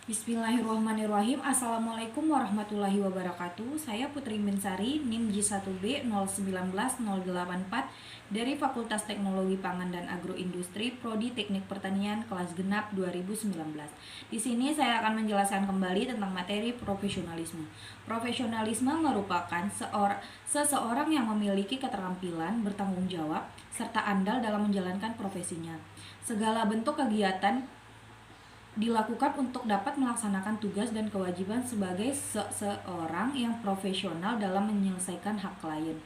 Bismillahirrahmanirrahim. Assalamualaikum warahmatullahi wabarakatuh. Saya Putri Minsari, NIM J1B 019084 dari Fakultas Teknologi Pangan dan Agroindustri, Prodi Teknik Pertanian kelas genap 2019. Di sini saya akan menjelaskan kembali tentang materi profesionalisme. Profesionalisme merupakan seseorang yang memiliki keterampilan, bertanggung jawab, serta andal dalam menjalankan profesinya. Segala bentuk kegiatan dilakukan untuk dapat melaksanakan tugas dan kewajiban sebagai seseorang yang profesional dalam menyelesaikan hak klien.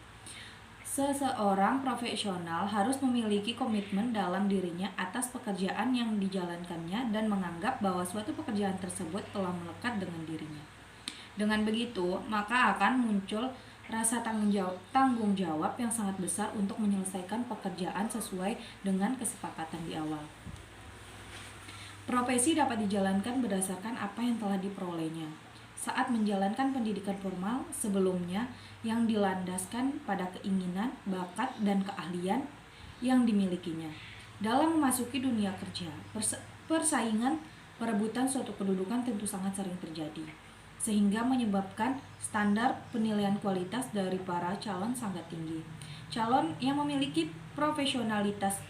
Seseorang profesional harus memiliki komitmen dalam dirinya atas pekerjaan yang dijalankannya dan menganggap bahwa suatu pekerjaan tersebut telah melekat dengan dirinya. Dengan begitu, maka akan muncul rasa tanggung jawab yang sangat besar untuk menyelesaikan pekerjaan sesuai dengan kesepakatan di awal. Profesi dapat dijalankan berdasarkan apa yang telah diperolehnya saat menjalankan pendidikan formal sebelumnya yang dilandaskan pada keinginan, bakat, dan keahlian yang dimilikinya. Dalam memasuki dunia kerja, persaingan perebutan suatu kedudukan tentu sangat sering terjadi, sehingga menyebabkan standar penilaian kualitas dari para calon sangat tinggi. Calon yang memiliki profesionalitas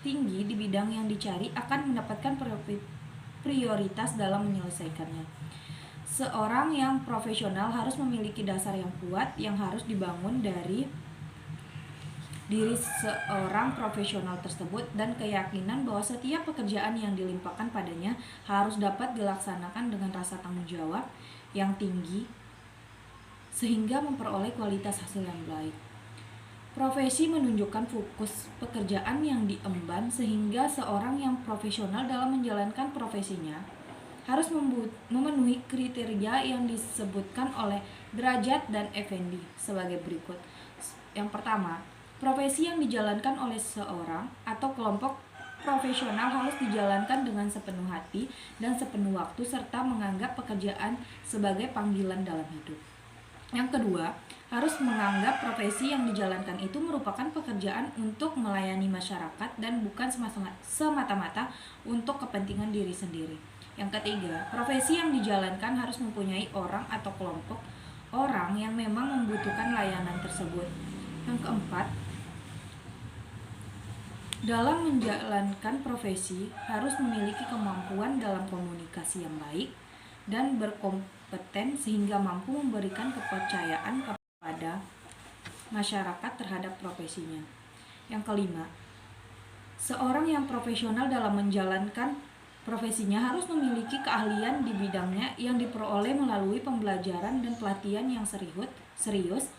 tinggi di bidang yang dicari akan mendapatkan prioritas dalam menyelesaikannya. Seorang yang profesional harus memiliki dasar yang kuat yang harus dibangun dari diri seorang profesional tersebut dan keyakinan bahwa setiap pekerjaan yang dilimpahkan padanya harus dapat dilaksanakan dengan rasa tanggung jawab yang tinggi sehingga memperoleh kualitas hasil yang baik. Profesi menunjukkan fokus pekerjaan yang diemban sehingga seorang yang profesional dalam menjalankan profesinya harus memenuhi kriteria yang disebutkan oleh Derajat dan Effendi sebagai berikut. Yang pertama, profesi yang dijalankan oleh seorang atau kelompok profesional harus dijalankan dengan sepenuh hati dan sepenuh waktu serta menganggap pekerjaan sebagai panggilan dalam hidup. Yang kedua, harus menganggap profesi yang dijalankan itu merupakan pekerjaan untuk melayani masyarakat dan bukan semata-mata untuk kepentingan diri sendiri. Yang ketiga, profesi yang dijalankan harus mempunyai orang atau kelompok orang yang memang membutuhkan layanan tersebut. Yang keempat, dalam menjalankan profesi harus memiliki kemampuan dalam komunikasi yang baik dan berkompeten sehingga mampu memberikan kepercayaan pada masyarakat terhadap profesinya. Yang kelima, seorang yang profesional dalam menjalankan profesinya harus memiliki keahlian di bidangnya yang diperoleh melalui pembelajaran dan pelatihan yang serius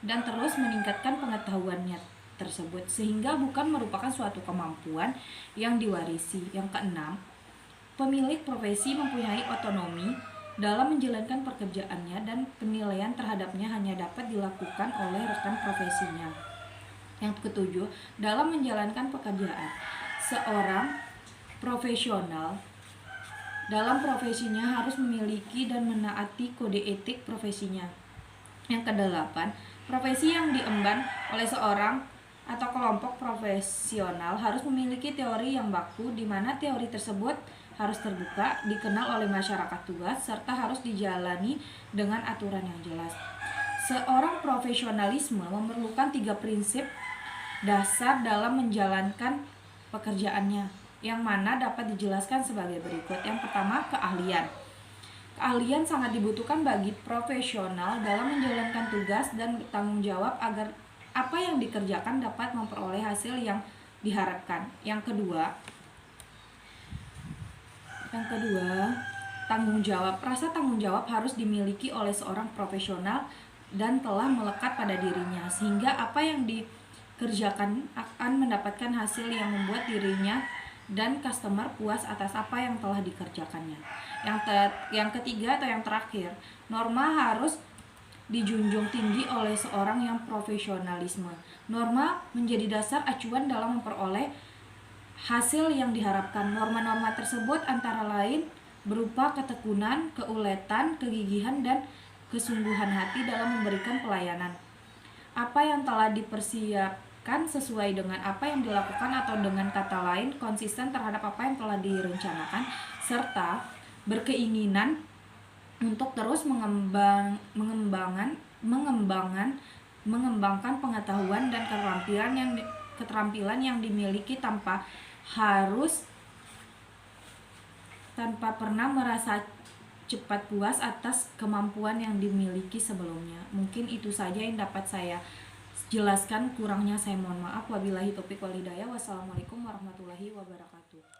dan terus meningkatkan pengetahuannya tersebut sehingga bukan merupakan suatu kemampuan yang diwarisi. Yang keenam, pemilik profesi mempunyai otonomi dalam menjalankan pekerjaannya dan penilaian terhadapnya hanya dapat dilakukan oleh rekan profesinya. Yang ketujuh, dalam menjalankan pekerjaan, seorang profesional dalam profesinya harus memiliki dan menaati kode etik profesinya. Yang kedelapan, profesi yang diemban oleh seorang atau kelompok profesional harus memiliki teori yang baku di mana teori tersebut harus terbuka, dikenal oleh masyarakat tugas, serta harus dijalani dengan aturan yang jelas. Seorang profesionalisme memerlukan 3 prinsip dasar dalam menjalankan pekerjaannya, yang mana dapat dijelaskan sebagai berikut. Yang pertama, keahlian. Keahlian sangat dibutuhkan bagi profesional dalam menjalankan tugas dan bertanggung jawab agar apa yang dikerjakan dapat memperoleh hasil yang diharapkan. Yang kedua, tanggung jawab. Rasa tanggung jawab harus dimiliki oleh seorang profesional dan telah melekat pada dirinya sehingga apa yang dikerjakan akan mendapatkan hasil yang membuat dirinya dan customer puas atas apa yang telah dikerjakannya. Yang ketiga atau yang terakhir, norma harus dijunjung tinggi oleh seorang yang profesionalisme. Norma menjadi dasar acuan dalam memperoleh hasil yang diharapkan. Norma-norma tersebut antara lain berupa ketekunan, keuletan, kegigihan, dan kesungguhan hati dalam memberikan pelayanan. Apa yang telah dipersiapkan sesuai dengan apa yang dilakukan atau dengan kata lain konsisten terhadap apa yang telah direncanakan, serta berkeinginan untuk terus mengembangkan pengetahuan dan keterampilan yang dimiliki tanpa pernah merasa cepat puas atas kemampuan yang dimiliki sebelumnya. Mungkin itu saja yang dapat saya jelaskan, kurangnya saya mohon maaf. Wabillahi taufiq wal hidayah. Wassalamualaikum warahmatullahi wabarakatuh.